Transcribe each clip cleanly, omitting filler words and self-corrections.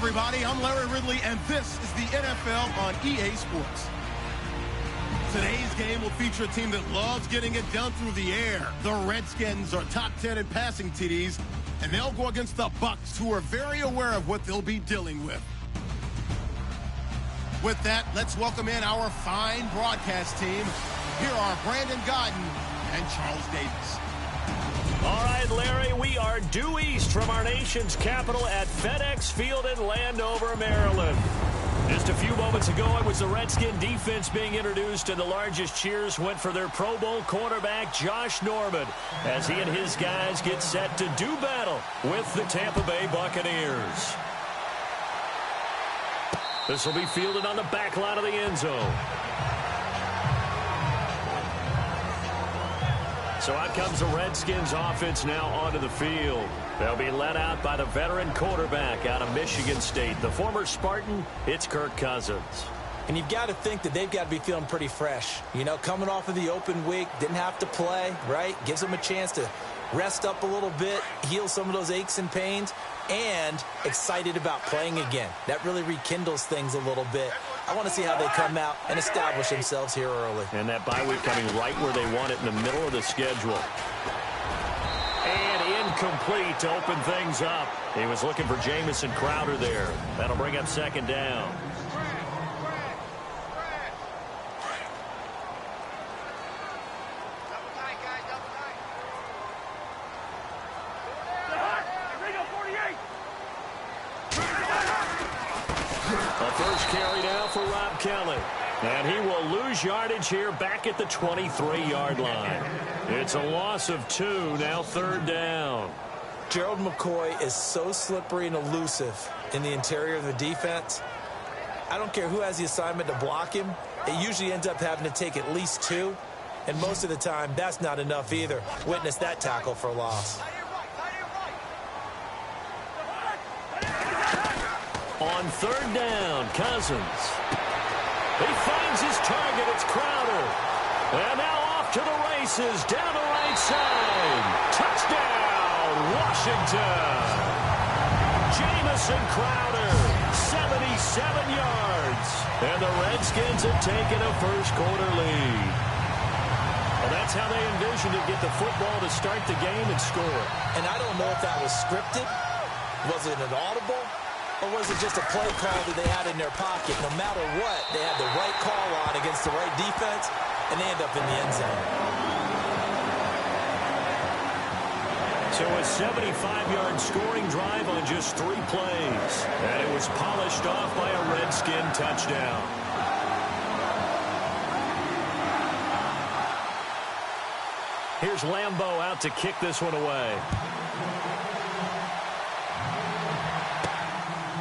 everybody. I'm Larry Ridley, and this is the NFL on EA Sports. Today's game will feature a team that loves getting it done through the air. The Redskins are top 10 in passing TDs, and they'll go against the Bucs, who are very aware of what they'll be dealing with. With that, let's welcome in our fine broadcast team. Here are Brandon Godden and Charles Davis. All right, Larry, we are due east from our nation's capital at FedEx Field in Landover, Maryland. Just a few moments ago, it was the Redskin defense being introduced, and the largest cheers went for their Pro Bowl cornerback, Josh Norman, as he and his guys get set to do battle with the Tampa Bay Buccaneers. This will be fielded on the back line of the end zone. So out comes the Redskins offense now onto the field. They'll be led out by the veteran quarterback out of Michigan State. The former Spartan, it's Kirk Cousins. And you've got to think that they've got to be feeling pretty fresh. You know, coming off of the open week, didn't have to play, right? Gives them a chance to rest up a little bit, heal some of those aches and pains, and excited about playing again. That really rekindles things a little bit. I want to see how they come out and establish themselves here early. And that bye week coming right where they want it, in the middle of the schedule. And incomplete to open things up. He was looking for Jamison Crowder there. That'll bring up second down. Kelly. And he will lose yardage here back at the 23-yard line. It's a loss of 2, now third down. Gerald McCoy is so slippery and elusive in the interior of the defense. I don't care who has the assignment to block him. It usually ends up having to take at least 2. And most of the time, that's not enough either. Witness that tackle for loss. On third down, Cousins. He finds his target. It's Crowder. And now off to the races down the right side. Touchdown, Washington. Jamison Crowder, 77 yards. And the Redskins have taken a first-quarter lead. Well, that's how they envisioned it, get the football to start the game and score. And I don't know if that was scripted. Was it an audible? Or was it just a play call that they had in their pocket? No matter what, they had the right call on against the right defense, and they end up in the end zone. So a 75-yard scoring drive on just 3 plays. And it was polished off by a Redskin touchdown. Here's Lambeau out to kick this one away.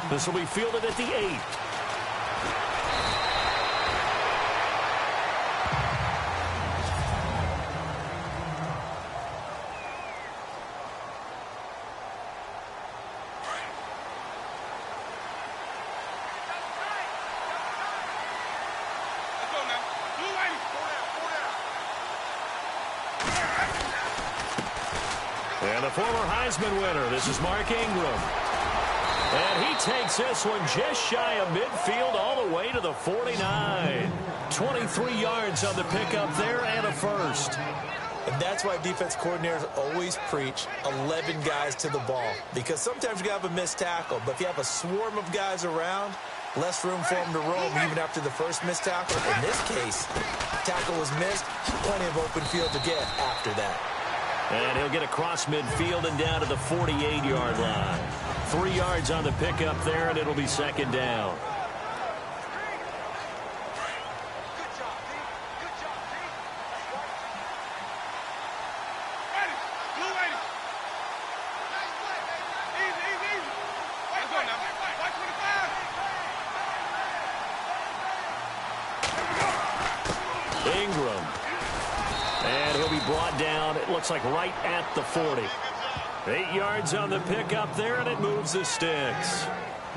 This will be fielded at the 8. And the former Heisman winner, this is Mark Ingram. And he takes this one just shy of midfield all the way to the 49. 23 yards on the pickup there and a first. And that's why defense coordinators always preach 11 guys to the ball. Because sometimes you have a missed tackle, but if you have a swarm of guys around, less room for them to roam even after the first missed tackle. In this case, tackle was missed, plenty of open field to get after that. And he'll get across midfield and down to the 48-yard line. 3 yards on the pickup there, and it'll be second down. Ingram. And he'll be brought down, it looks like right at the 40. 8 yards on the pickup there, and it moves the sticks.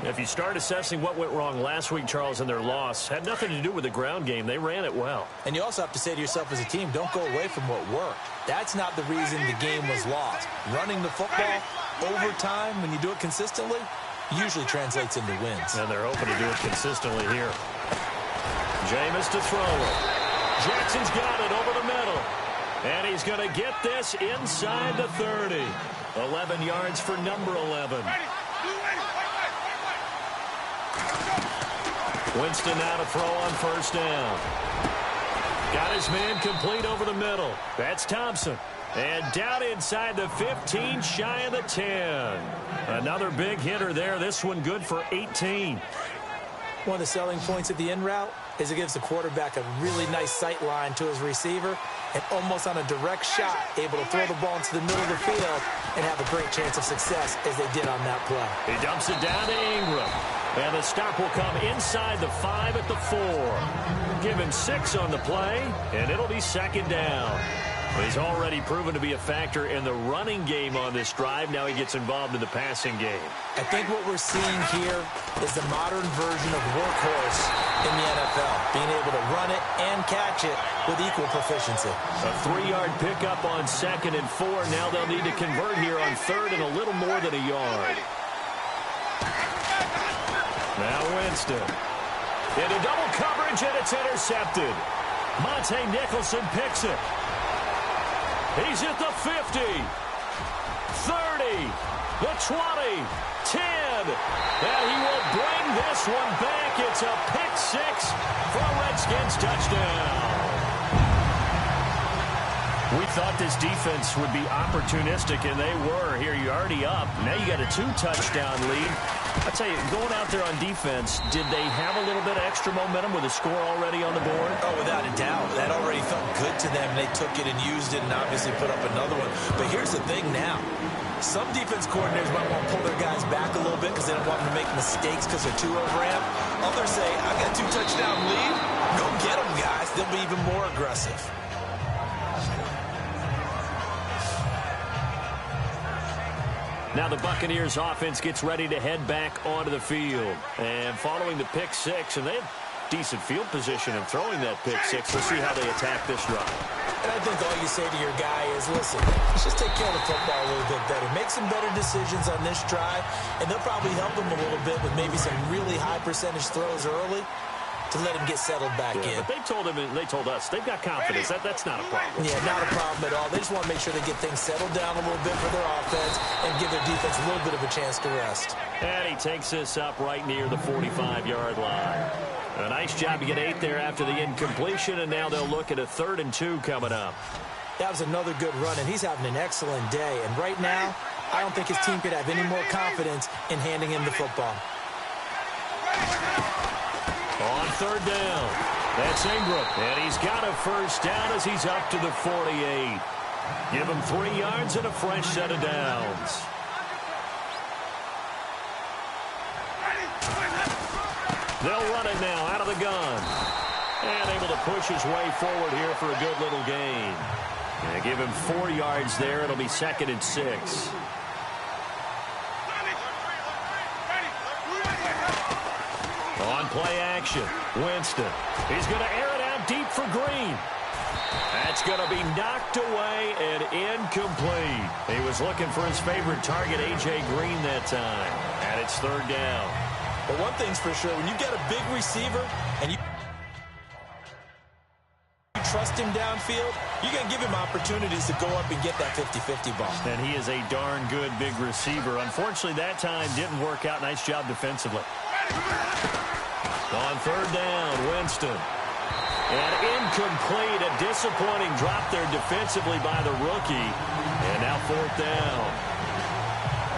If you start assessing what went wrong last week, Charles, in their loss, had nothing to do with the ground game. They ran it well. And you also have to say to yourself as a team, don't go away from what worked. That's not the reason the game was lost. Running the football over time, when you do it consistently, usually translates into wins. And they're hoping to do it consistently here. Jameis to throw it. Jackson's got it over the middle. And he's going to get this inside the 30. 11 yards for number 11. Winston now to throw on first down. Got his man complete over the middle. That's Thompson. And down inside the 15, shy of the 10. Another big hitter there. This one good for 18. One of the selling points of the in route is it gives the quarterback a really nice sight line to his receiver and almost on a direct shot able to throw the ball into the middle of the field and have a great chance of success as they did on that play. He dumps it down to Ingram. And the stop will come inside the 5 at the 4. Give him 6 on the play, and it'll be second down. He's already proven to be a factor in the running game on this drive. Now he gets involved in the passing game. I think what we're seeing here is the modern version of workhorse in the NFL, being able to run it and catch it with equal proficiency. A 3-yard pickup on 2nd and 4. Now they'll need to convert here on 3rd and a little more than a yard. Now Winston. Into double coverage, and it's intercepted. Monte Nicholson picks it. He's at the 50, 30, the 20, 10, and he will bring this one back. It's a pick 6 for a Redskins touchdown. We thought this defense would be opportunistic, and they were. Here, you're already up. Now you got a 2-touchdown lead. I tell you, going out there on defense, did they have a little bit of extra momentum with a score already on the board? Oh, without a doubt. That already felt good to them. They took it and used it and obviously put up another one. But here's the thing now. Some defense coordinators might want to pull their guys back a little bit because they don't want them to make mistakes because they're too overamped. Others say, I've got a 2-touchdown lead. Go get them, guys. They'll be even more aggressive. Now the Buccaneers offense gets ready to head back onto the field. And following the pick 6, and they have decent field position in throwing that pick 6. We'll see how they attack this drive. And I think all you say to your guy is, listen, let's just take care of the football a little bit better. Make some better decisions on this drive, and they'll probably help him a little bit with maybe some really high percentage throws early to let him get settled back in. But they told him, and they told us, they've got confidence. That's not a problem. Yeah, not a problem at all. They just want to make sure they get things settled down a little bit for their offense and give their defense a little bit of a chance to rest. And he takes this up right near the 45-yard line. A nice job to get 8 there after the incompletion, and now they'll look at a 3rd and 2 coming up. That was another good run, and he's having an excellent day. And right now, I don't think his team could have any more confidence in handing him the football. On 3rd down, that's Ingram, and he's got a first down as he's up to the 48. Give him 3 yards and a fresh set of downs. They'll run it now out of the gun. And able to push his way forward here for a good little gain. And give him 4 yards there. It'll be 2nd and 6. On play action, Winston. He's going to air it out deep for Green. That's going to be knocked away and incomplete. He was looking for his favorite target, A.J. Green, that time. And it's 3rd down. But one thing's for sure, when you got a big receiver and you trust him downfield, you're going to give him opportunities to go up and get that 50-50 ball. And he is a darn good big receiver. Unfortunately, that time didn't work out. Nice job defensively. On 3rd down, Winston. And incomplete, a disappointing drop there defensively by the rookie. And now 4th down.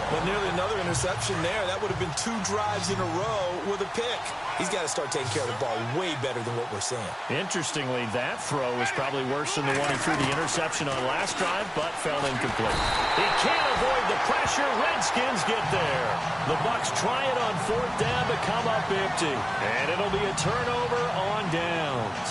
But nearly another interception there. That would have been 2 drives in a row with a pick. He's got to start taking care of the ball way better than what we're seeing. Interestingly, that throw was probably worse than the one he threw the interception on last drive, but fell incomplete. He can't avoid the pressure. Redskins get there. The Bucs try it on 4th down to come up empty. And it'll be a turnover on downs.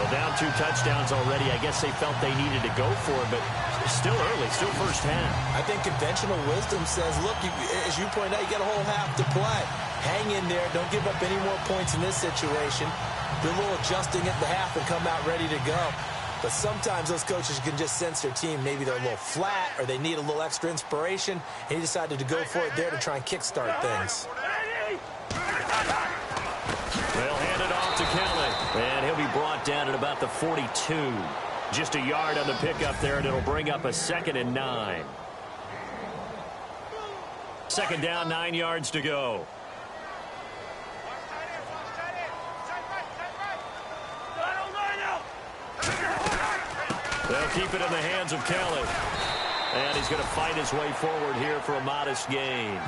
Well, down 2 touchdowns already. I guess they felt they needed to go for it, but still early, still first half. I think conventional wisdom says, look, as you point out, you got a whole half to play. Hang in there. Don't give up any more points in this situation. Do a little adjusting at the half and come out ready to go. But sometimes those coaches can just sense their team. Maybe they're a little flat or they need a little extra inspiration. And he decided to go for it there to try and kickstart things. They'll hand it off to Kelly. And he'll be brought down at about the 42. Just a yard on the pickup there, and it'll bring up a 2nd and 9. 2nd down, 9 yards to go. They'll keep it in the hands of Kelly. And he's going to fight his way forward here for a modest gain.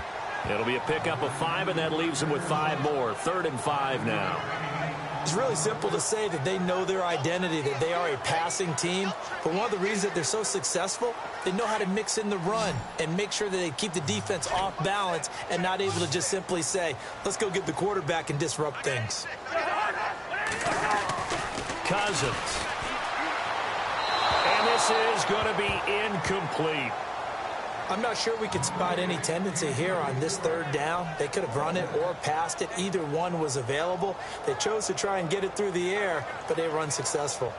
It'll be a pickup of 5, and that leaves him with 5 more. 3rd and 5 now. It's really simple to say that they know their identity, that they are a passing team. But one of the reasons that they're so successful, they know how to mix in the run and make sure that they keep the defense off balance and not able to just simply say, let's go get the quarterback and disrupt things. Cousins. And this is going to be incomplete. I'm not sure we could spot any tendency here on this 3rd down. They could have run it or passed it. Either one was available. They chose to try and get it through the air, but they were unsuccessful.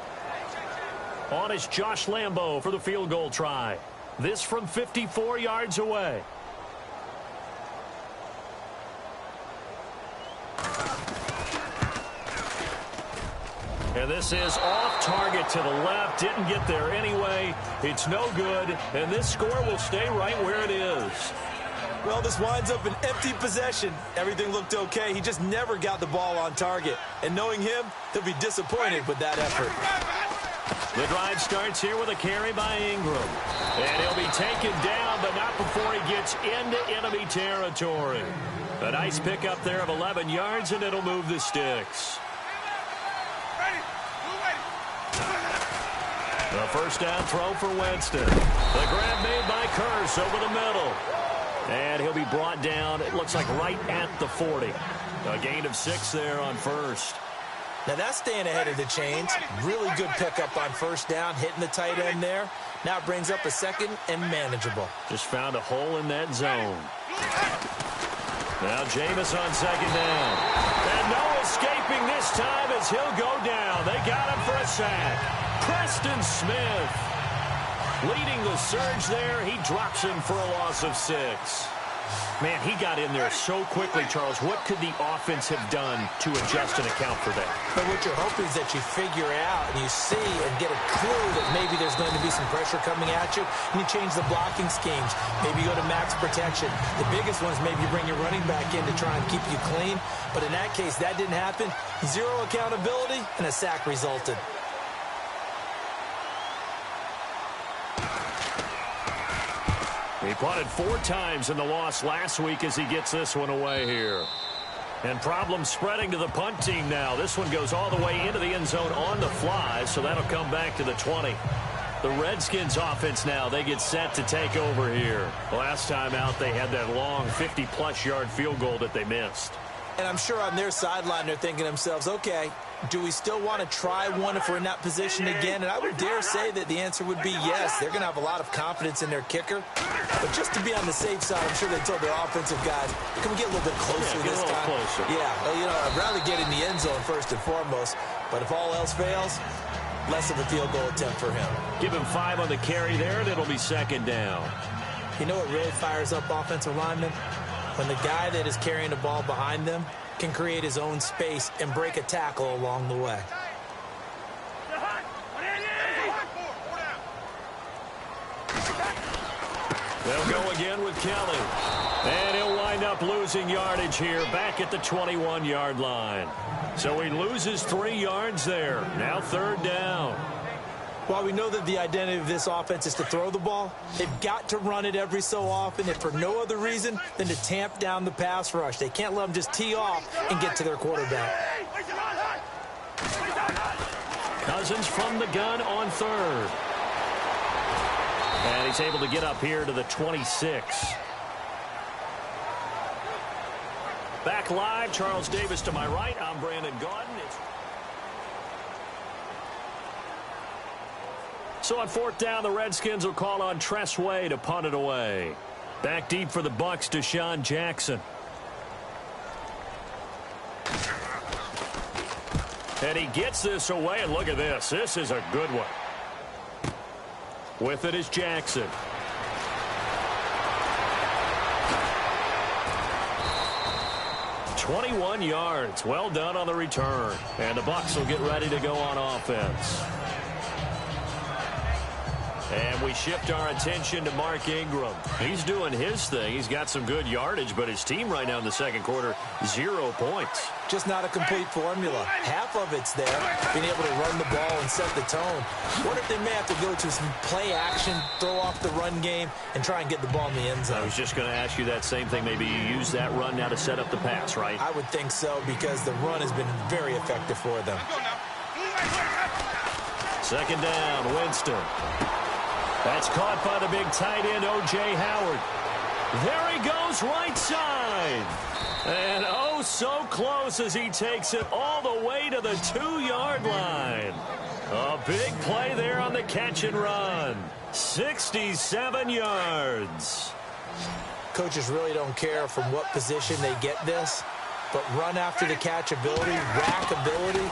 On is Josh Lambo for the field goal try. This from 54 yards away. And this is off target to the left. Didn't get there anyway. It's no good. And this score will stay right where it is. Well, this winds up an empty possession. Everything looked okay. He just never got the ball on target. And knowing him, he'll be disappointed with that effort. The drive starts here with a carry by Ingram. And he'll be taken down, but not before he gets into enemy territory. A nice pickup there of 11 yards, and it'll move the sticks. The first down throw for Winston. The grab made by Kearse over the middle. And he'll be brought down, it looks like, right at the 40. A gain of 6 there on first. Now that's staying ahead of the chains. Really good pickup on first down, hitting the tight end there. Now it brings up a 2nd and manageable. Just found a hole in that zone. Now Jameis on 2nd down. And no escaping this time as he'll go down. They got him for a sack. Preston Smith leading the surge there. He drops him for a loss of 6. Man, he got in there so quickly, Charles. What could the offense have done to adjust and account for that? But what you're hoping is that you figure out and you see and get a clue that maybe there's going to be some pressure coming at you, and you change the blocking schemes. Maybe you go to max protection. The biggest one is maybe you bring your running back in to try and keep you clean. But in that case, that didn't happen. 0 accountability, and a sack resulted. He punted 4 times in the loss last week as he gets this one away here. And problems spreading to the punt team now. This one goes all the way into the end zone on the fly, so that'll come back to the 20. The Redskins offense now, they get set to take over here. Last time out, they had that long 50-plus yard field goal that they missed. And I'm sure on their sideline they're thinking to themselves, okay, do we still want to try one if we're in that position again? And I would dare say that the answer would be yes. They're going to have a lot of confidence in their kicker. But just to be on the safe side, I'm sure they told their offensive guys, can we get a little bit closer this time? Closer. Yeah, well, you know, I'd rather get in the end zone first and foremost. But if all else fails, less of a field goal attempt for him. Give him 5 on the carry there, and it'll be 2nd down. You know what really fires up offensive linemen? When the guy that is carrying the ball behind them can create his own space and break a tackle along the way. They'll go again with Kelly. And he'll wind up losing yardage here back at the 21-yard line. So he loses 3 yards there. Now 3rd down. While we know that the identity of this offense is to throw the ball, they've got to run it every so often, if for no other reason than to tamp down the pass rush. They can't let them just tee off and get to their quarterback. Cousins from the gun on 3rd. And he's able to get up here to the 26. Back live, Charles Davis to my right. I'm Brandon Gaudin. So on 4th down, the Redskins will call on Tress Way to punt it away. Back deep for the Bucs, Deshaun Jackson. And he gets this away, and look at this. This is a good one. With it is Jackson. "21 yards. Well done on the return. And the Bucs will get ready to go on offense. And we shift our attention to Mark Ingram. He's doing his thing. He's got some good yardage, but his team right now in the second quarter, 0 points. Just not a complete formula. Half of it's there, being able to run the ball and set the tone. What if they may have to go to some play action, throw off the run game, and try and get the ball in the end zone? I was just going to ask you that same thing. Maybe you use that run now to set up the pass, right? I would think so, because the run has been very effective for them. Second down, Winston. That's caught by the big tight end, O.J. Howard. There he goes, right side. And oh, so close as he takes it all the way to the 2-yard line. A big play there on the catch and run. 67 yards. Coaches really don't care from what position they get this, but run after the catch ability, rack ability,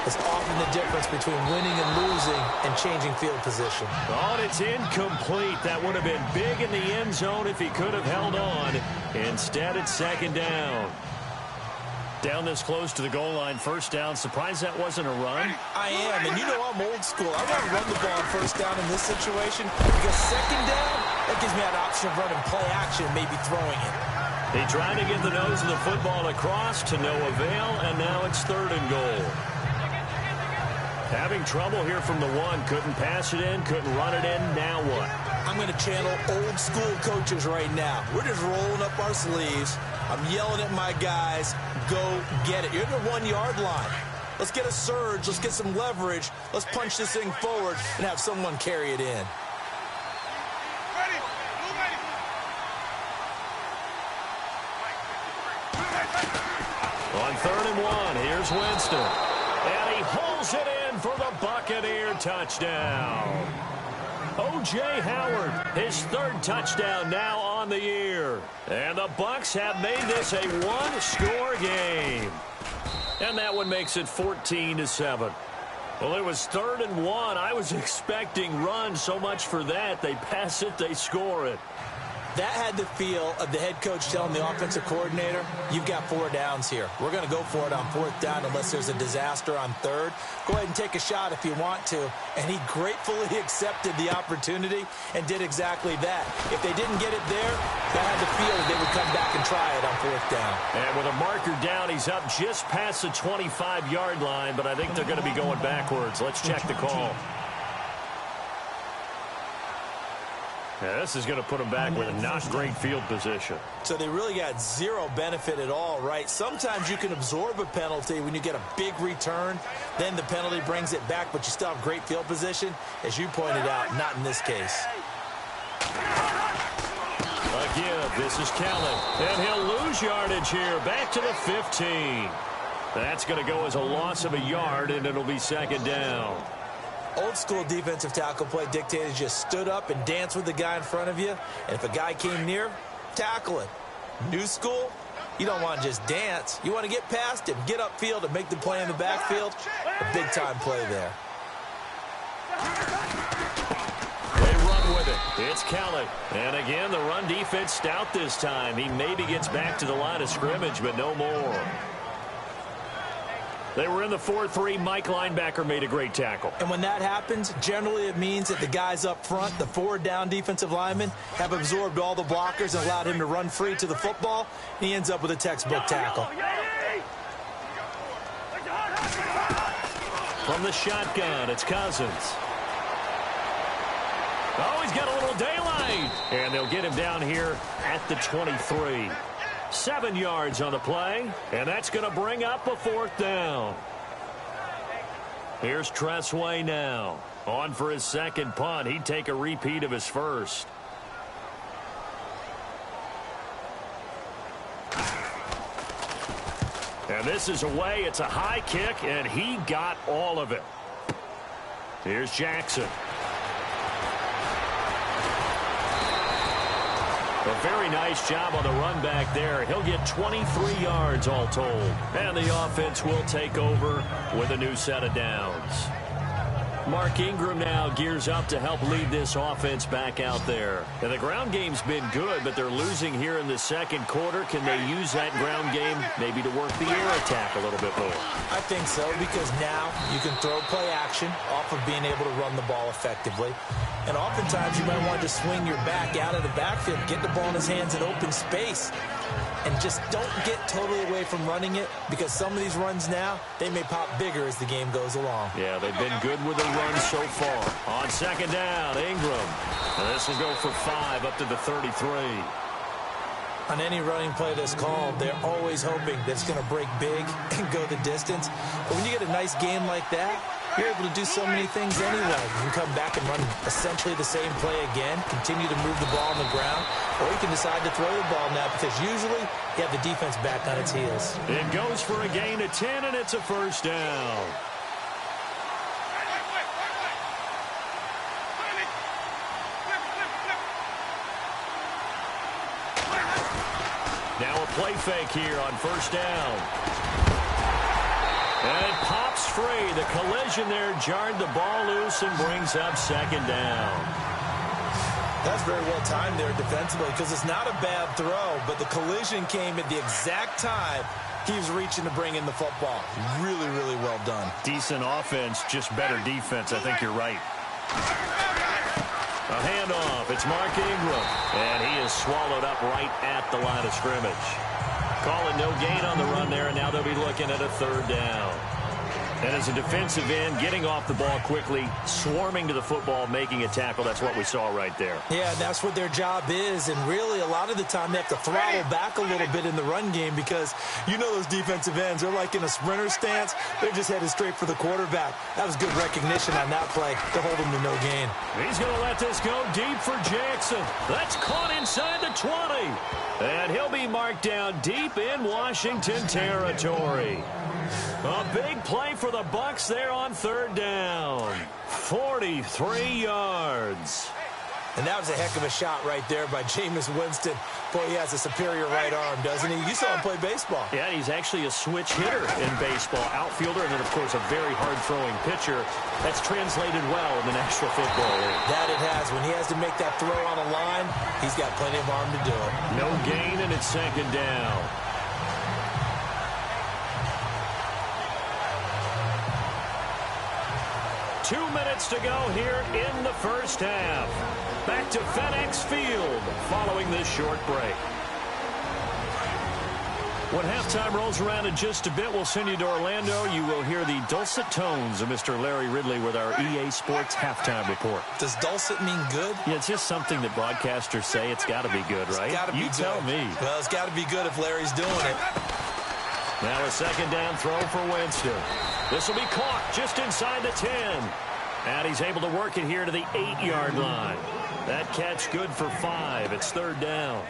is often the difference between winning and losing and changing field position. Oh, it's incomplete. That would have been big in the end zone if he could have held on. Instead, it's second down. Down this close to the goal line, first down. Surprised that wasn't a run? I am, and you know I'm old school. I want to run the ball on first down in this situation, because second down, that gives me that option of running play action, maybe throwing it. He tried to get the nose of the football across to no avail, and now it's third and goal. Having trouble here from the 1. Couldn't pass it in, couldn't run it in. Now what? I'm going to channel old school coaches right now. We're just rolling up our sleeves. I'm yelling at my guys, go get it. You're at the 1-yard line. Let's get a surge. Let's get some leverage. Let's punch this thing forward and have someone carry it in. On 3rd and 1, here's Winston. And he pulls it in for the Buccaneer touchdown. O.J. Howard, his 3rd touchdown now on the year. And the Bucs have made this a 1-score game. And that one makes it 14-7. Well, it was 3rd and 1. I was expecting run, so much for that. They pass it, they score it. That had the feel of the head coach telling the offensive coordinator, you've got 4 downs here. We're going to go for it on 4th down unless there's a disaster on 3rd. Go ahead and take a shot if you want to. And he gratefully accepted the opportunity and did exactly that. If they didn't get it there, that had the feel that they would come back and try it on 4th down. And with a marker down, he's up just past the 25-yard line, but I think they're going to be going backwards. Let's check the call. Yeah, this is going to put them back with a not great field position. So they really got 0 benefit at all, right? Sometimes you can absorb a penalty when you get a big return. Then the penalty brings it back, but you still have great field position. As you pointed out, not in this case. Again, this is Kelly. And he'll lose yardage here. Back to the 15. That's going to go as a loss of a yard, and it'll be second down. Old school defensive tackle play dictated just stood up and danced with the guy in front of you. And if a guy came near, tackle it. New school, you don't want to just dance. You want to get past him, get upfield, and make the play in the backfield. A big-time play there. They run with it. It's Kelly. And again, the run defense stout this time. He maybe gets back to the line of scrimmage, but no more. They were in the 4-3. Mike linebacker made a great tackle. And when that happens, generally it means that the guys up front, the 4 down defensive linemen, have absorbed all the blockers and allowed him to run free to the football. He ends up with a textbook tackle. From the shotgun, it's Cousins. Oh, he's got a little daylight. And they'll get him down here at the 23. 7 yards on the play, and that's going to bring up a 4th down. Here's Tressway now. On for his second punt. He'd take a repeat of his first. And this is away. It's a high kick, and he got all of it. Here's Jackson. A very nice job on the run back there. He'll get 23 yards all told. And the offense will take over with a new set of downs. Mark Ingram now gears up to help lead this offense back out there. And the ground game's been good, but they're losing here in the second quarter. Can they use that ground game maybe to work the air attack a little bit more? I think so, because now you can throw play action off of being able to run the ball effectively. And oftentimes you might want to just swing your back out of the backfield, get the ball in his hands in open space, and just don't get totally away from running it, because some of these runs now, they may pop bigger as the game goes along. Yeah, they've been good with the run so far. On second down, Ingram. And this will go for 5 up to the 33. On any running play that's called, they're always hoping that it's going to break big and go the distance. But when you get a nice game like that, you're able to do so many things anyway. You can come back and run essentially the same play again, continue to move the ball on the ground, or you can decide to throw the ball now, because usually you have the defense back on its heels. It goes for a gain of 10, and it's a first down. Now a play fake here on first down. And it pops free. The collision there jarred the ball loose and brings up second down. That's very well timed there defensively, because it's not a bad throw, but the collision came at the exact time he was reaching to bring in the football. Really, really well done. Decent offense, just better defense. I think you're right. A handoff. It's Mark Ingram. And he is swallowed up right at the line of scrimmage. Call it no gain on the run there, and now they'll be looking at a third down. And as a defensive end, getting off the ball quickly, swarming to the football, making a tackle, that's what we saw right there. Yeah, that's what their job is, and really a lot of the time they have to throttle back a little bit in the run game, because you know those defensive ends, they're like in a sprinter stance. They're just headed straight for the quarterback. That was good recognition on that play to hold him to no gain. He's going to let this go deep for Jackson. That's caught inside the 20. And he'll be marked down deep in Washington territory. A big play for the Bucs there on third down. 43 yards. And that was a heck of a shot right there by Jameis Winston. Boy, he has a superior right arm, doesn't he? You saw him play baseball. Yeah, he's actually a switch hitter in baseball. Outfielder, and then, of course, a very hard-throwing pitcher. That's translated well in the National Football League. That it has. When he has to make that throw on a line, he's got plenty of arm to do it. No gain, and it's second down. Two minutes to go here in the first half. Back to FedEx Field following this short break. When halftime rolls around in just a bit, we'll send you to Orlando. You will hear the dulcet tones of Mr. Larry Ridley with our EA Sports halftime report. Does dulcet mean good? Yeah, it's just something that broadcasters say. It's got to be good, right? It's got to be you good. Tell me. Well, it's got to be good if Larry's doing it. Now a second down throw for Winston. This will be caught just inside the 10. And he's able to work it here to the 8-yard line. That catch good for 5. It's third down.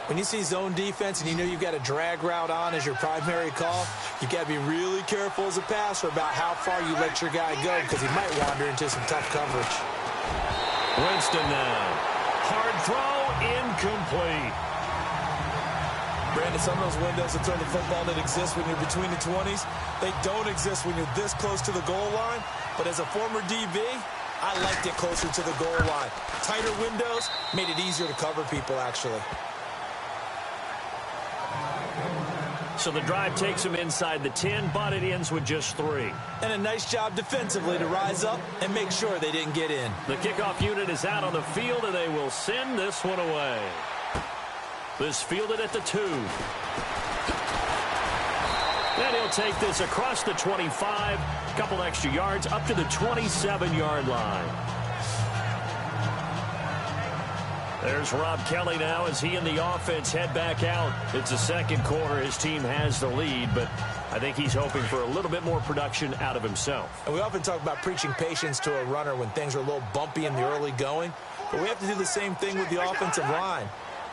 When you see zone defense and you know you've got a drag route on as your primary call, you've got to be really careful as a passer about how far you let your guy go, because he might wander into some tough coverage. Winston now. Hard throw, incomplete. Brandon, some of those windows to throw the football that exist when you're between the 20s, they don't exist when you're this close to the goal line. But as a former DB, I liked it closer to the goal line. Tighter windows made it easier to cover people, actually. So the drive takes him inside the 10, but it ends with just 3. And a nice job defensively to rise up and make sure they didn't get in. The kickoff unit is out on the field, and they will send this one away. This fielded at the 2. And he'll take this across the 25, a couple extra yards, up to the 27-yard line. There's Rob Kelly now as he and the offense head back out. It's the second quarter. His team has the lead, but I think he's hoping for a little bit more production out of himself. And we often talk about preaching patience to a runner when things are a little bumpy in the early going, but we have to do the same thing with the offensive line.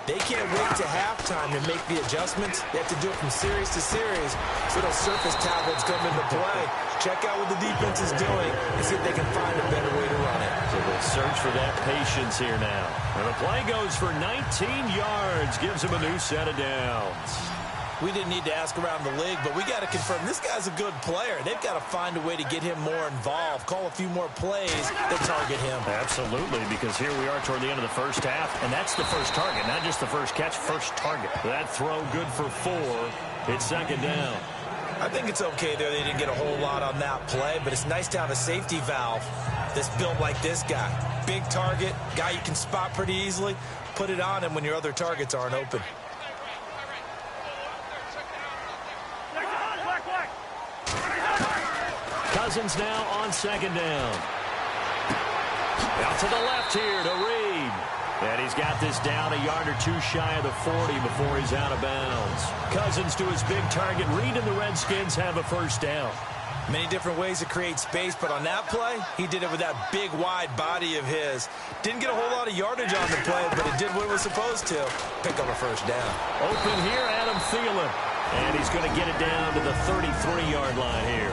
They can't wait to halftime to make the adjustments. They have to do it from series to series, so those surface tablets come into play. Check out what the defense is doing and see if they can find a better way to run it. So they'll search for that patience here now. And the play goes for 19 yards, gives him a new set of downs. We didn't need to ask around the league, but we got to confirm this guy's a good player. They've got to find a way to get him more involved, call a few more plays that target him. Absolutely, because here we are toward the end of the first half, and that's the first target, not just the first catch, first target. That throw good for 4. It's second down. I think it's okay there. They didn't get a whole lot on that play, but it's nice to have a safety valve that's built like this guy. Big target, guy you can spot pretty easily. Put it on him when your other targets aren't open. Cousins now on second down. Out to the left here to Reed. And he's got this down a yard or 2 shy of the 40 before he's out of bounds. Cousins to his big target. Reed and the Redskins have a first down. Many different ways to create space, but on that play, he did it with that big, wide body of his. Didn't get a whole lot of yardage on the play, but it did what it was supposed to. Pick up a first down. Open here, Adam Thielen. And he's going to get it down to the 33-yard line here.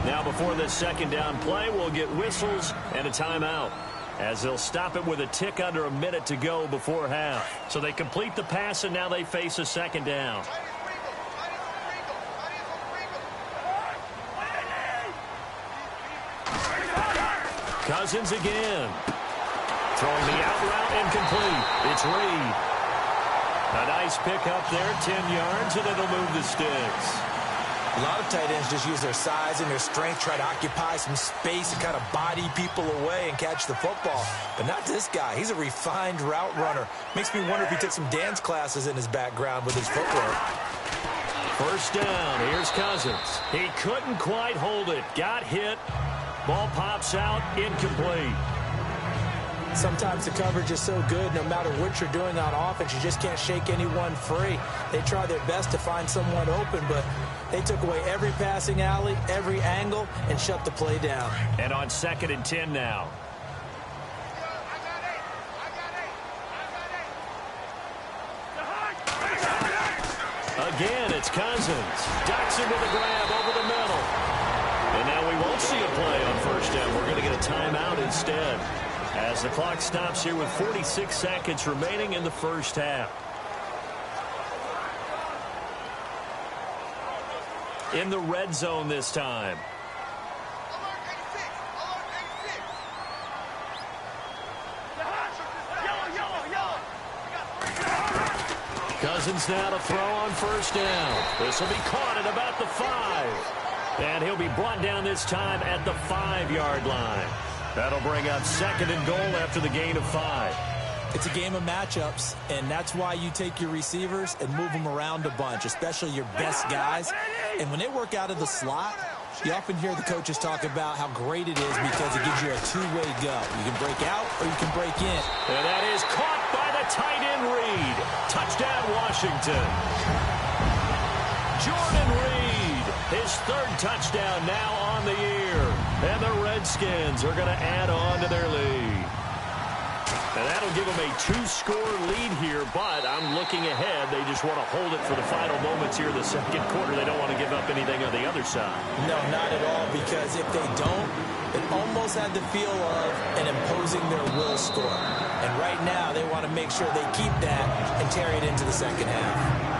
Now, before this second down play, we'll get whistles and a timeout, as they'll stop it with a tick under a minute to go before half. So they complete the pass, and now they face a second down. Cousins again. Throwing the out route incomplete. It's Reed. A nice pick up there, 10 yards, and it'll move the sticks. A lot of tight ends just use their size and their strength, try to occupy some space and kind of body people away and catch the football. But not this guy. He's a refined route runner. Makes me wonder if he took some dance classes in his background with his footwork. First down. Here's Cousins. He couldn't quite hold it. Got hit. Ball pops out. Incomplete. Sometimes the coverage is so good, no matter what you're doing on offense, you just can't shake anyone free. They try their best to find someone open, but they took away every passing alley, every angle, and shut the play down. And on 2nd and 10 now. Again, it's Cousins. Ducks him with a grab over the middle. And now we won't see a play on first down. We're going to get a timeout instead, as the clock stops here with 46 seconds remaining in the first half. In the red zone this time. Cousins now to throw on first down. This will be caught at about the 5. And he'll be brought down this time at the 5-yard line. That'll bring up 2nd and goal after the gain of 5. It's a game of matchups, and that's why you take your receivers and move them around a bunch, especially your best guys. And when they work out of the slot, you often hear the coaches talk about how great it is because it gives you a two-way go. You can break out or you can break in. And that is caught by the tight end Reed. Touchdown, Washington. Jordan Reed, his 3rd touchdown now on the year. And the Redskins are going to add on to their lead. And that'll give them a 2-score lead here, but I'm looking ahead. They just want to hold it for the final moments here in the second quarter. They don't want to give up anything on the other side. No, not at all, because if they don't, it almost had the feel of an imposing their will score. And right now, they want to make sure they keep that and carry it into the second half.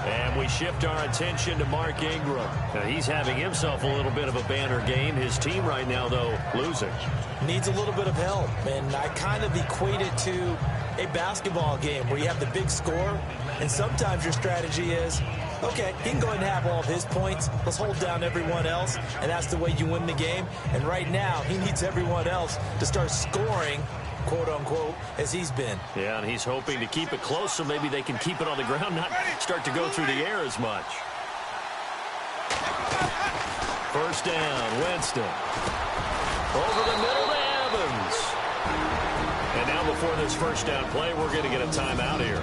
And we shift our attention to Mark Ingram. Now, he's having himself a little bit of a banner game. His team right now, though, losing. Needs a little bit of help, and I kind of equate it to a basketball game where you have the big score, and sometimes your strategy is, okay, he can go ahead and have all of his points. Let's hold down everyone else, and that's the way you win the game. And right now, he needs everyone else to start scoring, quote-unquote, as he's been. Yeah, and he's hoping to keep it close so maybe they can keep it on the ground, not start to go through the air as much. First down, Winston. Over the middle to Evans. And now before this first down play, we're going to get a timeout here,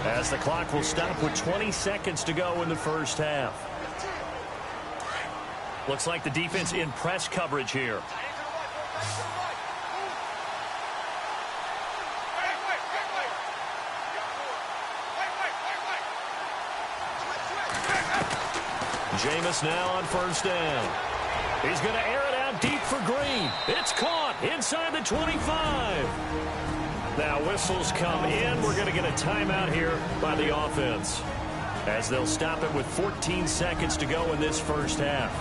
as the clock will stop with 20 seconds to go in the first half. Looks like the defense in press coverage here. Jameis now on first down. He's going to air it out deep for Green. It's caught inside the 25. Now whistles come in. We're going to get a timeout here by the offense, as they'll stop it with 14 seconds to go in this first half.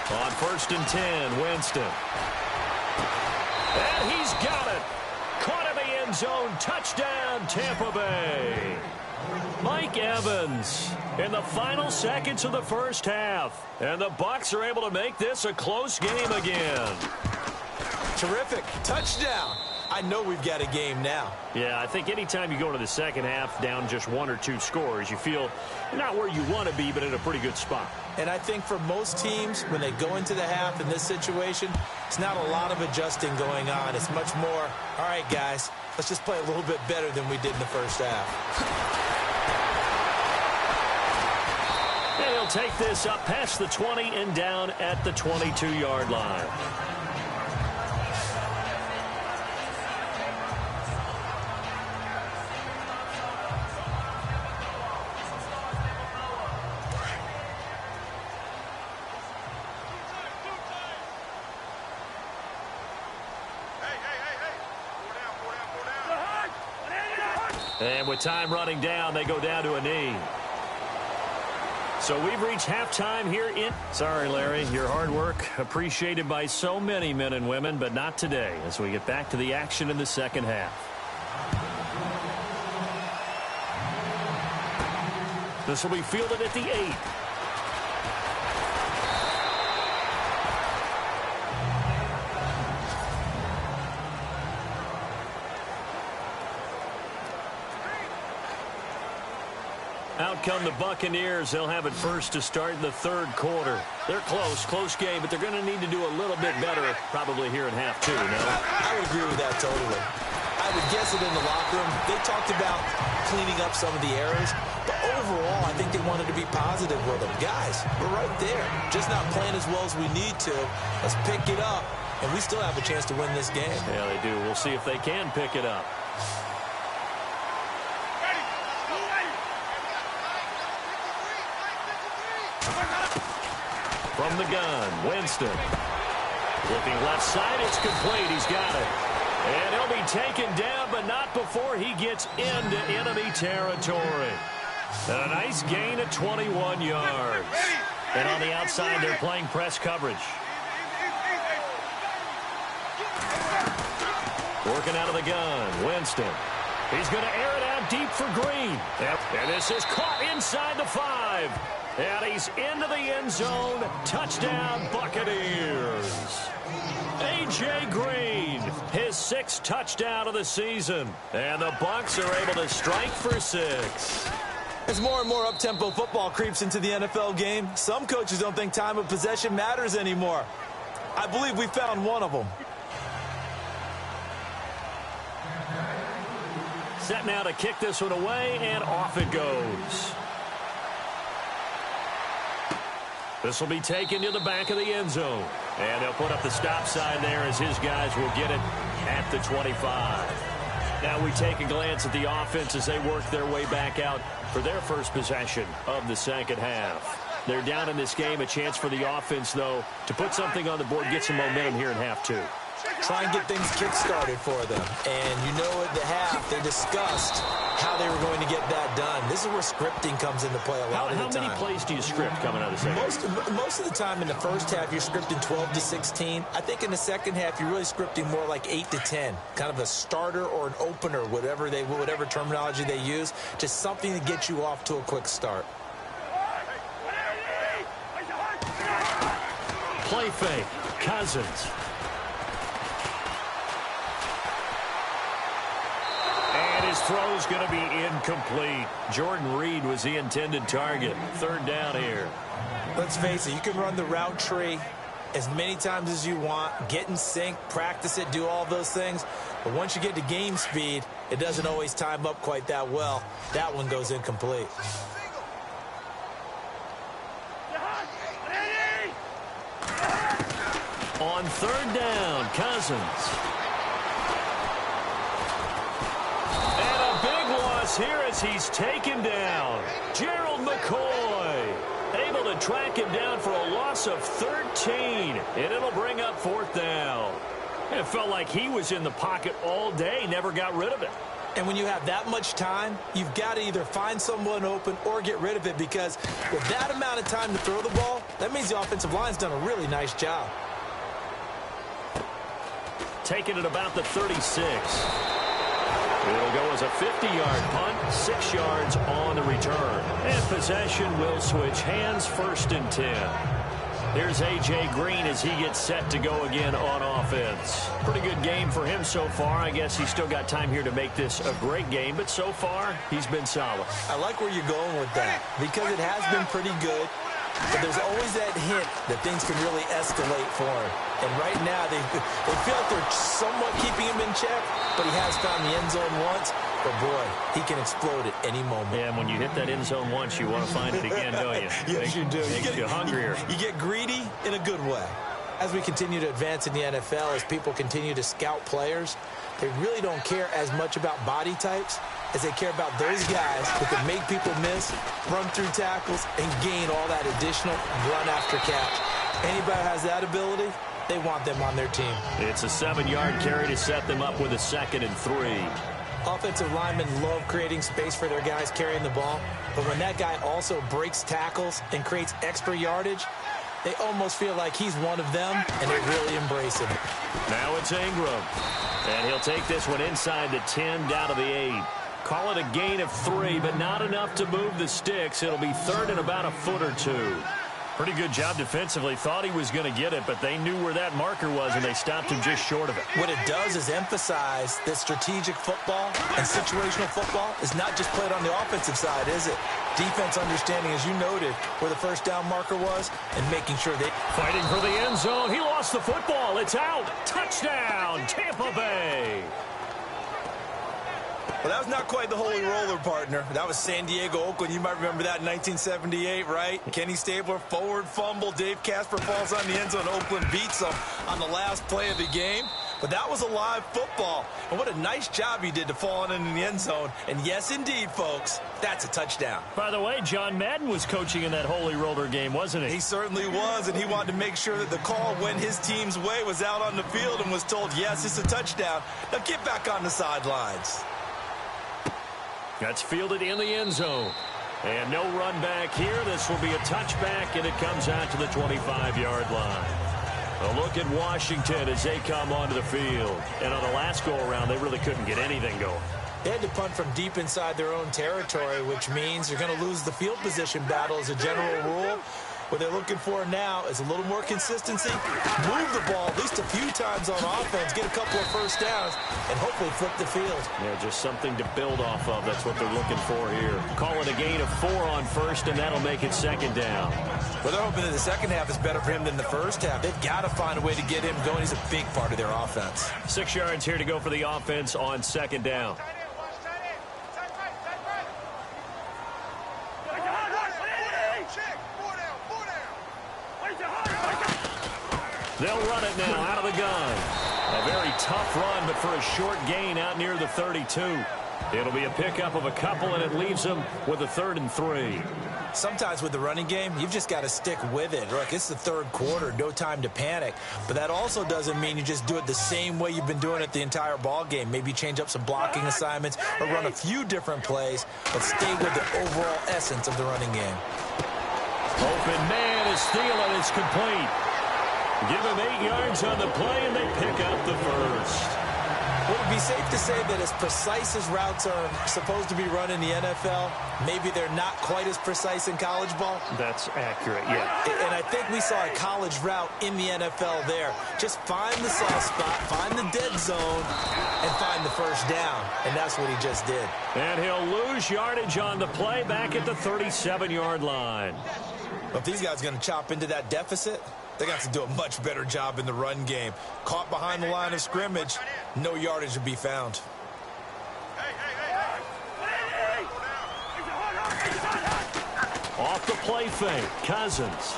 On 1st and 10, Winston. And he's got it. Caught in the end zone. Touchdown, Tampa Bay. Mike Evans in the final seconds of the first half. And the Bucs are able to make this a close game again. Terrific. Touchdown. I know we've got a game now. Yeah, I think anytime you go into the second half down just 1 or 2 scores, you feel not where you want to be, but in a pretty good spot. And I think for most teams, when they go into the half in this situation, it's not a lot of adjusting going on. It's much more, all right, guys, let's just play a little bit better than we did in the first half. And he'll take this up past the 20 and down at the 22-yard line. And with time running down, they go down to a knee. So we've reached halftime here in... Sorry, Larry, your hard work appreciated by so many men and women, but not today as we get back to the action in the second half. This will be fielded at the 8. Out come the Buccaneers. They'll have it first to start in the third quarter. They're close game, but they're going to need to do a little bit better probably here in half 2, no? I would agree with that totally. I would guess it in the locker room. They talked about cleaning up some of the errors, but overall, I think they wanted to be positive with them. Guys, we're right there. Just not playing as well as we need to. Let's pick it up, and we still have a chance to win this game. Yeah, they do. We'll see if they can pick it up. From the gun, Winston. Looking left side, it's complete. He's got it. And he'll be taken down, but not before he gets into enemy territory. And a nice gain of 21 yards. And on the outside, they're playing press coverage. Working out of the gun, Winston. He's going to air it out deep for Green. And this is caught inside the 5. And he's into the end zone. Touchdown, Buccaneers. A.J. Green, his 6th touchdown of the season. And the Bucs are able to strike for 6. As more and more up-tempo football creeps into the NFL game, some coaches don't think time of possession matters anymore. I believe we found one of them. Set now to kick this one away, and off it goes. This will be taken to the back of the end zone. And they'll put up the stop sign there as his guys will get it at the 25. Now we take a glance at the offense as they work their way back out for their first possession of the second half. They're down in this game. A chance for the offense, though, to put something on the board, get some momentum here in half 2. Try and get things kick-started for them. And you know at the half, they discussed how they were going to get that done. This is where scripting comes into play a lot of the time. How many plays do you script coming out of the second? Most of the time in the first half, you're scripting 12 to 16. I think in the second half, you're really scripting more like 8 to 10. Kind of a starter or an opener, whatever terminology they use. Just something to get you off to a quick start. Play fake. Cousins. His throw's going to be incomplete. Jordan Reed was the intended target. 3rd down here. Let's face it, you can run the route tree as many times as you want, get in sync, practice it, do all those things. But once you get to game speed, it doesn't always time up quite that well. That one goes incomplete. On 3rd down, Cousins. loss here as he's taken down. Gerald McCoy able to track him down for a loss of 13, and it'll bring up 4th down. It felt like he was in the pocket all day, never got rid of it. And when you have that much time, you've got to either find someone open or get rid of it, because with that amount of time to throw the ball, that means the offensive line's done a really nice job. Taking it about the 36. It'll go as a 50-yard punt, 6 yards on the return. And possession will switch hands, 1st and 10. Here's A.J. Green as he gets set to go again on offense. Pretty good game for him so far. I guess he's still got time here to make this a great game, but so far he's been solid. I like where you're going with that, because it has been pretty good. But there's always that hint that things can really escalate for him. And right now, they feel like they're somewhat keeping him in check, but he has found the end zone once. But, boy, he can explode at any moment. Yeah, and when you hit that end zone once, you want to find it again, don't you? Yes, you do. Makes you hungrier. You get greedy in a good way. As we continue to advance in the NFL, as people continue to scout players, they really don't care as much about body types as they care about those guys who can make people miss, run through tackles, and gain all that additional run after catch. Anybody who has that ability, they want them on their team. It's a 7-yard carry to set them up with a 2nd and 3. Offensive linemen love creating space for their guys carrying the ball, but when that guy also breaks tackles and creates extra yardage, they almost feel like he's one of them, and they really embrace him. Now it's Ingram, and he'll take this one inside the 10 down to the 8. Call it a gain of 3, but not enough to move the sticks. It'll be 3rd and about a foot or 2. Pretty good job defensively. Thought he was going to get it, but they knew where that marker was, and they stopped him just short of it. What it does is emphasize that strategic football and situational football is not just played on the offensive side, is it? Defense understanding, as you noted, where the 1st down marker was and making sure they... Fighting for the end zone. He lost the football. It's out. Touchdown, Tampa Bay. Well, that was not quite the holy roller, partner. That was San Diego, Oakland. You might remember that in 1978, right? Kenny Stabler, forward fumble. Dave Casper falls on the end zone. Oakland beats them on the last play of the game. But that was a live football. And what a nice job he did to fall in the end zone. And yes, indeed, folks, that's a touchdown. By the way, John Madden was coaching in that holy roller game, wasn't he? He certainly was, and he wanted to make sure that the call went his team's way, was out on the field and was told, yes, it's a touchdown. Now get back on the sidelines. That's fielded in the end zone. And no run back here. This will be a touchback, and it comes out to the 25-yard line. A look at Washington as they come onto the field. And on the last go-around, they really couldn't get anything going. They had to punt from deep inside their own territory, which means you're going to lose the field position battle as a general rule. What they're looking for now is a little more consistency, move the ball at least a few times on offense, get a couple of 1st downs, and hopefully flip the field. Yeah, just something to build off of. That's what they're looking for here. Call it a gain of 4 on 1st, and that'll make it 2nd down. Well, they're hoping that the second half is better for him than the first half. They've got to find a way to get him going. He's a big part of their offense. 6 yards here to go for the offense on 2nd down. They'll run it now out of the gun. A very tough run, but for a short gain out near the 32. It'll be a pickup of a couple, and it leaves them with a 3rd and 3. Sometimes with the running game, you've just got to stick with it. Look, it's the 3rd quarter, no time to panic. But that also doesn't mean you just do it the same way you've been doing it the entire ball game. Maybe change up some blocking assignments or run a few different plays, but stay with the overall essence of the running game. Open man is Thielen. It's complete. Give him 8 yards on the play, and they pick up the 1st. Would it be safe to say that as precise as routes are supposed to be run in the NFL, maybe they're not quite as precise in college ball? That's accurate, yeah. And I think we saw a college route in the NFL there. Just find the soft spot, find the dead zone, and find the 1st down. And that's what he just did. And he'll lose yardage on the play back at the 37-yard line. If these guys are going to chop into that deficit, they got to do a much better job in the run game. Caught behind the line of scrimmage, no yardage to be found. Off the play fake, Cousins.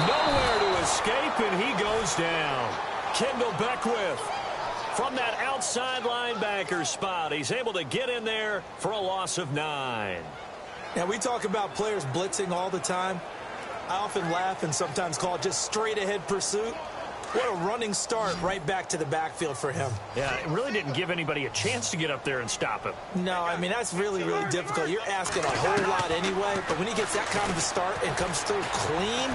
Nowhere to escape, and he goes down. Kendall Beckwith from that outside linebacker spot. He's able to get in there for a loss of 9. Now, we talk about players blitzing all the time. I often laugh and sometimes call it just straight-ahead pursuit. What a running start right back to the backfield for him. Yeah, it really didn't give anybody a chance to get up there and stop him. No, I mean, that's really, really difficult. You're asking a whole lot anyway, but when he gets that kind of a start and comes through clean,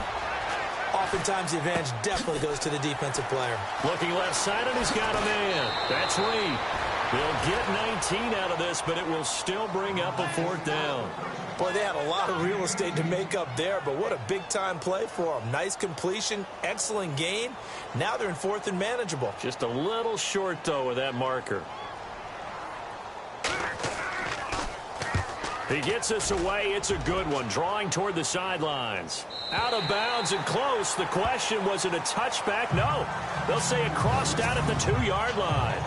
oftentimes the advantage definitely goes to the defensive player. Looking left side, and he's got a man. That's Lee. They'll get 19 out of this, but it will still bring up a 4th down. Boy, they had a lot of real estate to make up there, but what a big-time play for them. Nice completion, excellent gain. Now they're in 4th and manageable. Just a little short, though, with that marker. He gets us away. It's a good one, drawing toward the sidelines. Out of bounds and close. The question, was it a touchback? No. They'll say it crossed out at the 2-yard line.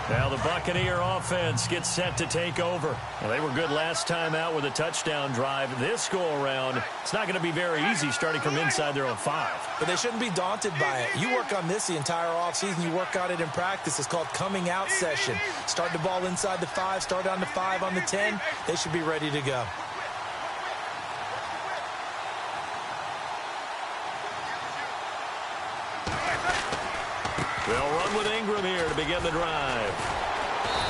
Now the Buccaneer offense gets set to take over. Well, they were good last time out with a touchdown drive. This go-around, it's not going to be very easy starting from inside their own 5. But they shouldn't be daunted by it. You work on this the entire offseason. You work on it in practice. It's called coming out session. Start the ball inside the 5, start on the 5, on the 10. They should be ready to go. They'll run with Ingram here to begin the drive.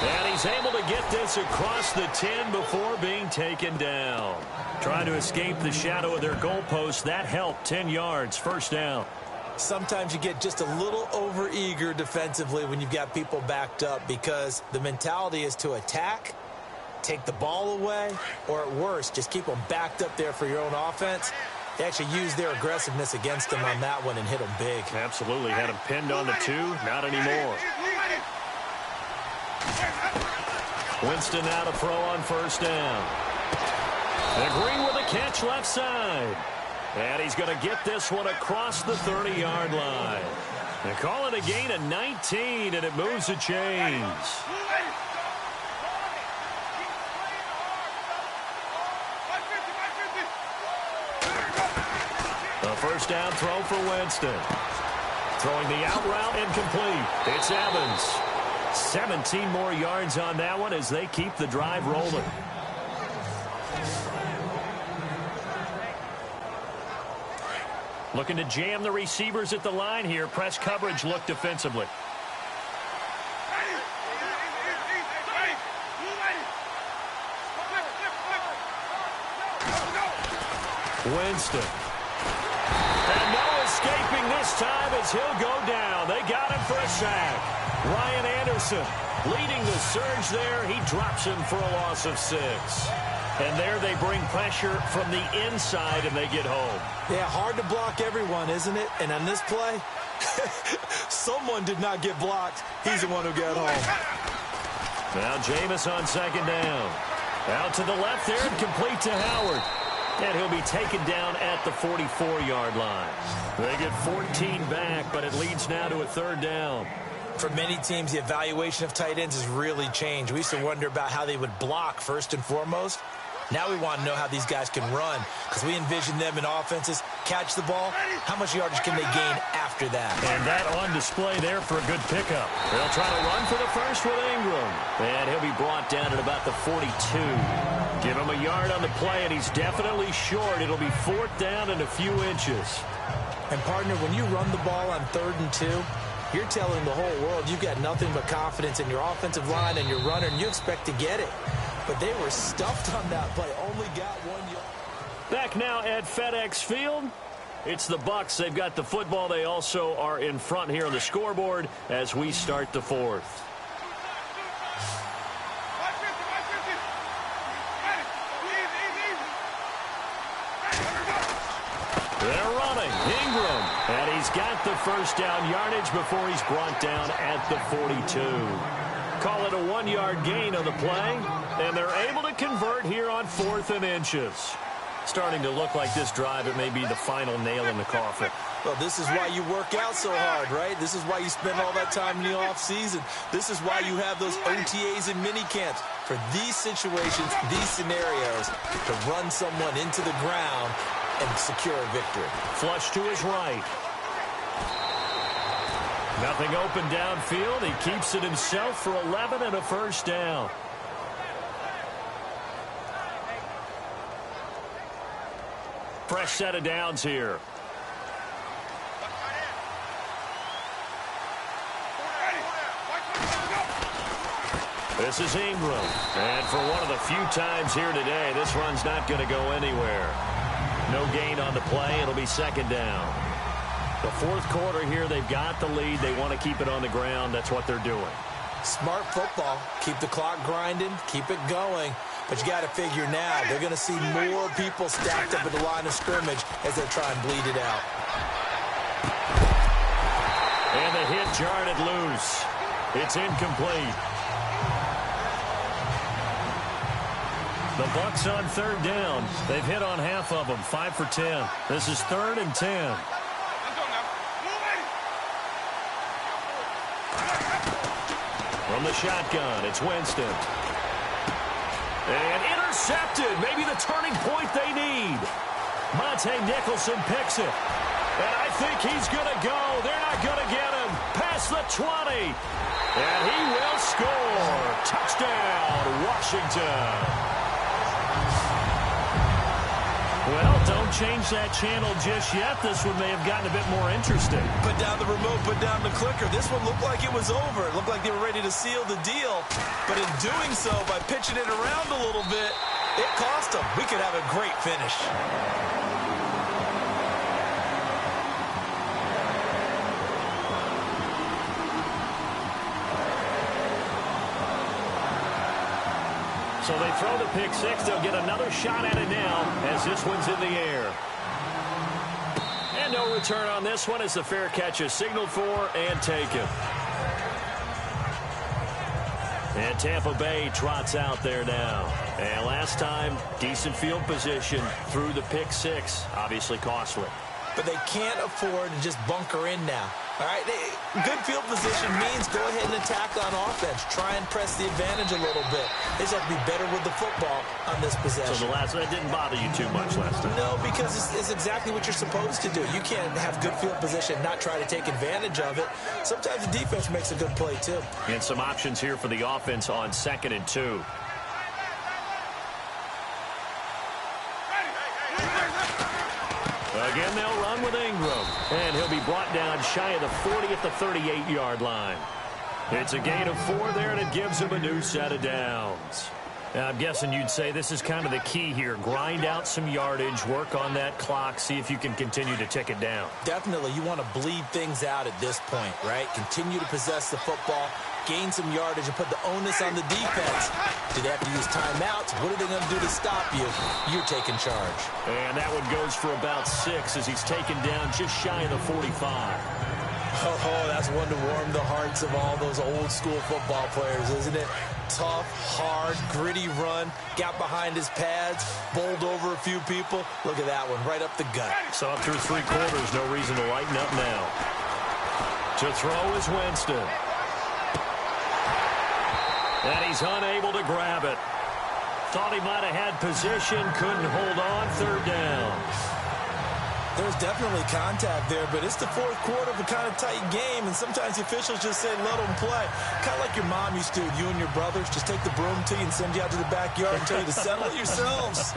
And he's able to get this across the 10 before being taken down. Trying to escape the shadow of their goalpost. That helped. 10 yards, 1st down. Sometimes you get just a little over-eager defensively when you've got people backed up because the mentality is to attack, take the ball away, or at worst, just keep them backed up there for your own offense. They actually used their aggressiveness against him on that one and hit him big. Absolutely. Had him pinned on the 2. Not anymore. Winston now to throw on 1st down. And Green with a catch left side. And he's going to get this one across the 30-yard line. They call it a gain of 19, and it moves the chains. A 1st down throw for Winston. Throwing the out route incomplete. It's Evans. 17 more yards on that one as they keep the drive rolling. Looking to jam the receivers at the line here. Press coverage look defensively. Winston. And no escaping this time as he'll go down. They got him for a sack. Ryan Anderson leading the surge there. He drops him for a loss of 6. And there they bring pressure from the inside and they get home. Yeah, hard to block everyone, isn't it? And on this play, someone did not get blocked. He's the one who got home. Now Jameis on 2nd down. Out to the left there and complete to Howard. And he'll be taken down at the 44-yard line. They get 14 back, but it leads now to a 3rd down. For many teams, the evaluation of tight ends has really changed. We used to wonder about how they would block first and foremost. Now we want to know how these guys can run because we envision them in offenses, catch the ball. How much yardage can they gain after that? And that on display there for a good pickup. They'll try to run for the first with Ingram. And he'll be brought down at about the 42. Give him a yard on the play, and he's definitely short. It'll be 4th down and a few inches. And, partner, when you run the ball on 3rd and 2, you're telling the whole world you've got nothing but confidence in your offensive line and your runner, and you expect to get it. But they were stuffed on that play. Only got 1 yard. Back now at FedEx Field. It's the Bucs. They've got the football. They also are in front here on the scoreboard as we start the 4th. They're running. Ingram. And he's got the 1st down yardage before he's brought down at the 42. Call it a 1-yard gain on the play. And they're able to convert here on 4th and inches. Starting to look like this drive, it may be the final nail in the coffin. Well, this is why you work out so hard, right? This is why you spend all that time in the offseason. This is why you have those OTAs and mini camps. For these situations, these scenarios, to run someone into the ground and secure a victory. Flush to his right. Nothing open downfield. He keeps it himself for 11 and a first down. Fresh set of downs here. This is Ingram. And for one of the few times here today, this run's not going to go anywhere. No gain on the play. It'll be second down. The fourth quarter here, they've got the lead. They want to keep it on the ground. That's what they're doing. Smart football. Keep the clock grinding. Keep it going. But you got to figure now, they're going to see more people stacked up at the line of scrimmage as they try and bleed it out. And the hit jarred it loose. It's incomplete. The Bucs on third down. They've hit on half of them, 5 for 10. This is 3rd and 10. From the shotgun, it's Winston. And intercepted. Maybe the turning point they need. Monte Nicholson picks it. And I think he's going to go. They're not going to get him. Past the 20. And he will score. Touchdown, Washington. Well, don't change that channel just yet. This one may have gotten a bit more interesting. Put down the remote, put down the clicker. This one looked like it was over. It looked like they were ready to seal the deal. But in doing so, by pitching it around a little bit, it cost them. We could have a great finish. So they throw the pick six. They'll get another shot at it now as this one's in the air. And no return on this one as the fair catch is signaled for and taken. And Tampa Bay trots out there now. And last time, decent field position through the pick six. Obviously costly. But they can't afford to just bunker in now. All right, good field position means go ahead and attack on offense. Try and press the advantage a little bit. They just have to be better with the football on this possession. So that didn't bother you too much last time? No, because it's exactly what you're supposed to do. You can't have good field position and not try to take advantage of it. Sometimes the defense makes a good play, too. And some options here for the offense on 2nd and 2. Again, they'll run with Ingram. And he'll be brought down shy of the 40 at the 38-yard line. It's a gain of 4 there, and it gives him a new set of downs. Now, I'm guessing you'd say this is kind of the key here. Grind out some yardage, work on that clock, see if you can continue to tick it down. Definitely. You want to bleed things out at this point, right? Continue to possess the football, gain some yardage, and put the onus on the defense. Do they have to use timeouts? What are they going to do to stop you? You're taking charge. And that one goes for about 6 as he's taken down just shy of the 45. Oh, that's one to warm the hearts of all those old-school football players, isn't it? Tough, hard, gritty run, got behind his pads, bowled over a few people. Look at that one, right up the gut. So up through 3 quarters, no reason to lighten up now. To throw is Winston. And he's unable to grab it. Thought he might have had position, couldn't hold on, 3rd down. There's definitely contact there, but it's the 4th quarter of a kind of tight game, and sometimes the officials just say, let them play. Kind of like your mom used to with you and your brothers. Just take the broom to you and send you out to the backyard and tell you to settle it yourselves.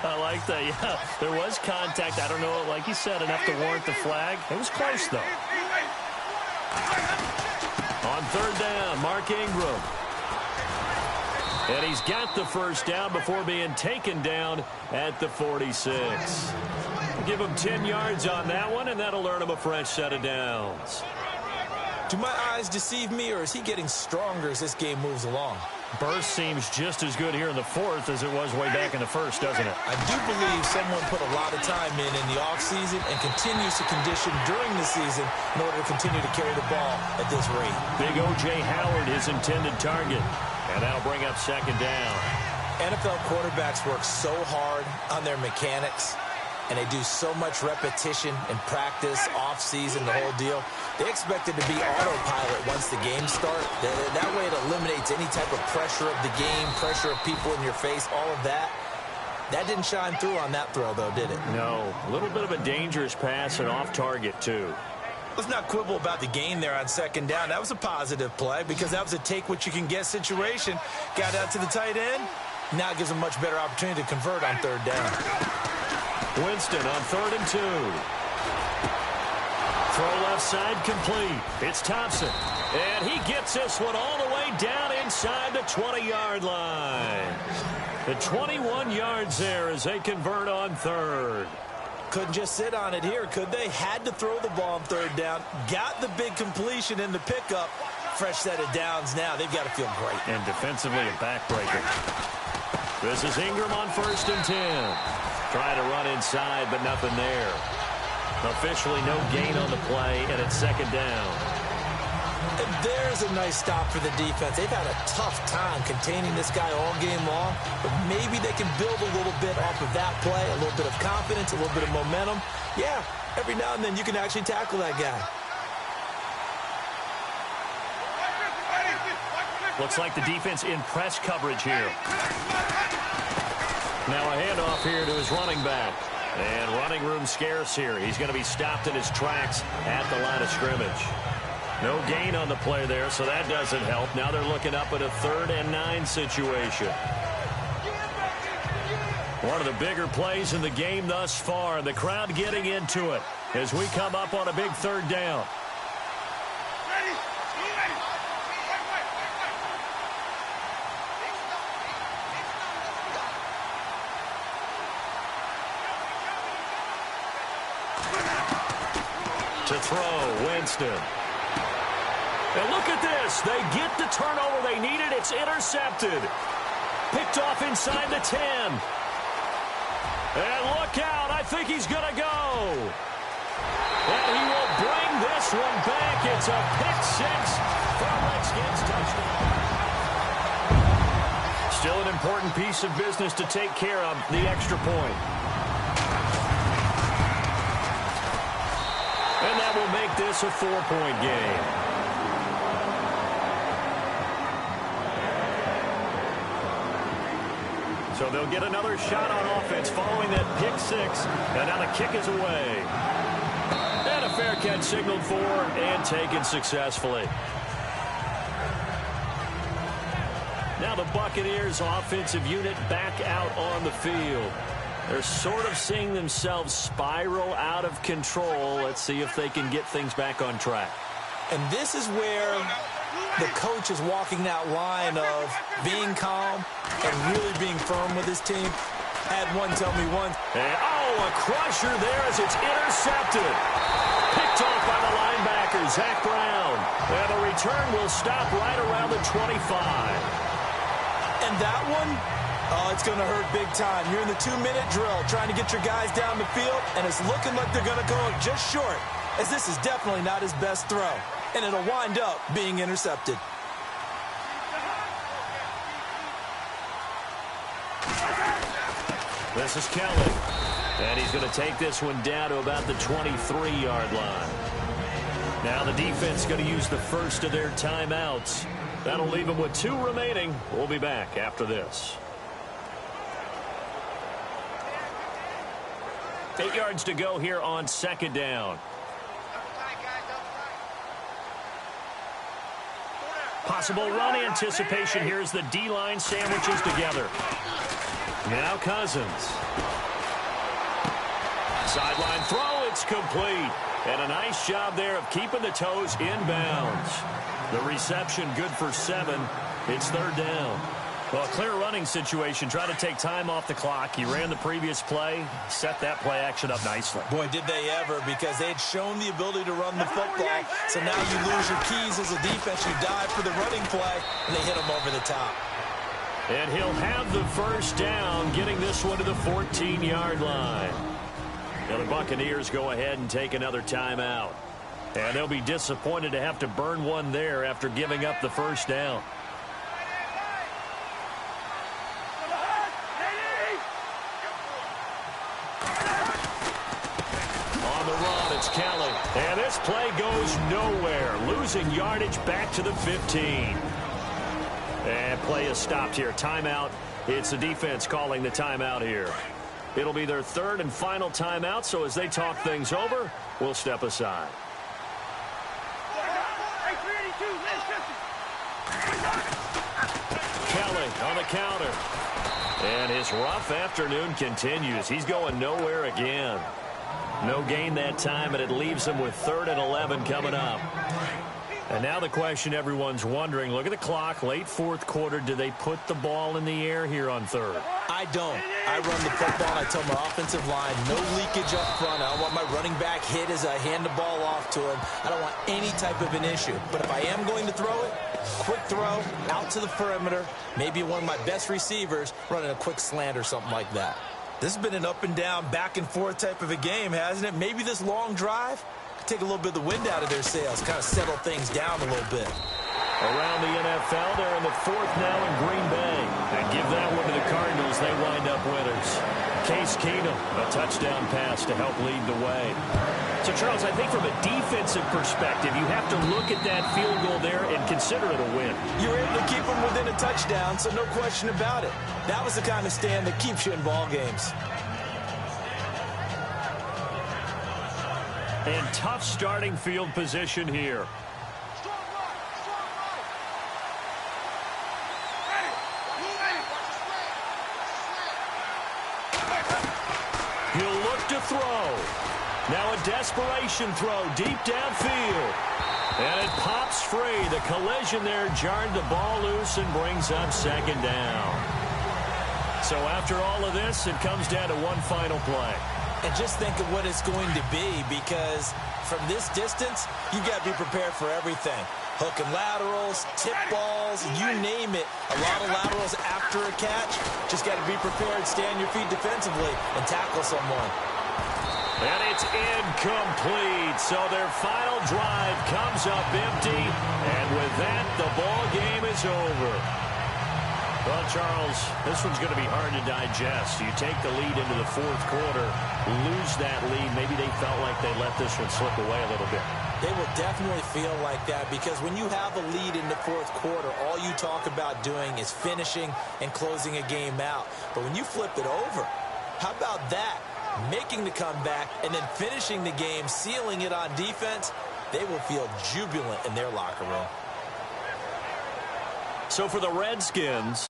I like that, yeah. There was contact. I don't know, like you said, enough to warrant the flag. It was close, though. On 3rd down, Mark Ingram. And he's got the first down before being taken down at the 46. Give him 10 yards on that one, and that'll earn him a fresh set of downs. Do my eyes deceive me, or is he getting stronger as this game moves along? Burst seems just as good here in the 4th as it was way back in the 1st, doesn't it? I do believe someone put a lot of time in the offseason and continues to condition during the season in order to continue to carry the ball at this rate. Big O.J. Howard, his intended target. And that'll bring up 2nd down. NFL quarterbacks work so hard on their mechanics, and they do so much repetition and practice, off-season, the whole deal. They expect it to be autopilot once the game starts. That way it eliminates any type of pressure of the game, pressure of people in your face, all of that. That didn't shine through on that throw, though, did it? No. A little bit of a dangerous pass and off target, too. Let's not quibble about the gain there on second down. That was a positive play because that was a take-what-you-can-get situation. Got out to the tight end. Now it gives them a much better opportunity to convert on third down. Winston on 3rd and 2. Throw left side complete. It's Thompson. And he gets this one all the way down inside the 20-yard line. The 21 yards there as they convert on 3rd. Couldn't just sit on it here, could they? Had to throw the ball on 3rd down. Got the big completion in the pickup. Fresh set of downs now. They've got to feel great. And defensively a backbreaker. This is Ingram on 1st and 10. Trying to run inside, but nothing there. Officially no gain on the play, and it's 2nd down. And there's a nice stop for the defense. They've had a tough time containing this guy all game long, but maybe they can build a little bit off of that play, a little bit of confidence, a little bit of momentum. Yeah, every now and then you can actually tackle that guy. Looks like the defense in press coverage here. Now a handoff here to his running back. And running room scarce here. He's going to be stopped in his tracks at the line of scrimmage. No gain on the play there, so that doesn't help. Now they're looking up at a 3rd and 9 situation. One of the bigger plays in the game thus far. The crowd getting into it as we come up on a big 3rd down. To throw, Winston. And look at this. They get the turnover they needed. It's intercepted. Picked off inside the 10. And look out. I think he's going to go. And he will bring this one back. It's a pick 6 for a Redskins touchdown. Still an important piece of business to take care of, the extra point. And that will make this a 4-point game. So they'll get another shot on offense following that pick 6. And now the kick is away. And a fair catch signaled for and taken successfully. Now the Buccaneers offensive unit back out on the field. They're sort of seeing themselves spiral out of control. Let's see if they can get things back on track. And this is where the coach is walking that line of being calm and really being firm with his team. Had one tell me once. And, a crusher there as it's intercepted. Picked off by the linebacker, Zach Brown. And the return will stop right around the 25. And that one, it's going to hurt big time. You're in the 2-minute drill trying to get your guys down the field, and it's looking like they're going to go just short, as this is definitely not his best throw. And it'll wind up being intercepted. This is Kelly. And he's going to take this one down to about the 23-yard line. Now the defense going to use the first of their timeouts. That'll leave them with 2 remaining. We'll be back after this. 8 yards to go here on 2nd down. Possible run anticipation here as the D-line sandwiches together. Now Cousins. Sideline throw, it's complete. And a nice job there of keeping the toes inbounds. The reception good for 7. It's 3rd down. Well, a clear running situation. Try to take time off the clock. He ran the previous play, set that play action up nicely. Boy, did they ever, because they had shown the ability to run the football. So now you lose your keys as a defense. You dive for the running play, and they hit him over the top. And he'll have the first down, getting this one to the 14-yard line. Now the Buccaneers go ahead and take another timeout. And they'll be disappointed to have to burn one there after giving up the first down. On the run, it's Kelly. And this play goes nowhere. Losing yardage back to the 15. And play is stopped here. Timeout. It's the defense calling the timeout here. It'll be their 3rd and final timeout, so as they talk things over, we'll step aside. Kelly on the counter. And his rough afternoon continues. He's going nowhere again. No gain that time, and it leaves him with 3rd and 11 coming up. And now the question everyone's wondering, look at the clock, late 4th quarter. Do they put the ball in the air here on 3rd? I don't. I run the football, and I tell my offensive line, no leakage up front. I don't want my running back hit as I hand the ball off to him. I don't want any type of an issue. But if I am going to throw it, quick throw, out to the perimeter, maybe one of my best receivers running a quick slant or something like that. This has been an up and down, back and forth type of a game, hasn't it? Maybe this long drive could take a little bit of the wind out of their sails, kind of settle things down a little bit. Around the NFL, they're in the 4th now in Green Bay. And give that one to the Cardinals. They wind up winners. Case Keenum, a touchdown pass to help lead the way. So, Charles, I think from a defensive perspective, you have to look at that field goal there and consider it a win. You're able to keep them within a touchdown, so no question about it. That was the kind of stand that keeps you in ball games. And tough starting field position here. He'll look to throw. Now a desperation throw deep downfield. And it pops free. The collision there jarred the ball loose and brings up 2nd down. So after all of this, it comes down to one final play. And just think of what it's going to be, because from this distance, you got to be prepared for everything. Hook and laterals, tip balls, you name it. A lot of laterals after a catch. Just got to be prepared, stay on your feet defensively, and tackle someone. And it's incomplete. So their final drive comes up empty. And with that, the ball game is over. Well, Charles, this one's going to be hard to digest. You take the lead into the 4th quarter, lose that lead. Maybe they felt like they let this one slip away a little bit. They will definitely feel like that, because when you have a lead in the 4th quarter, all you talk about doing is finishing and closing a game out. But when you flip it over, how about that? Making the comeback and then finishing the game, sealing it on defense, they will feel jubilant in their locker room. So for the Redskins,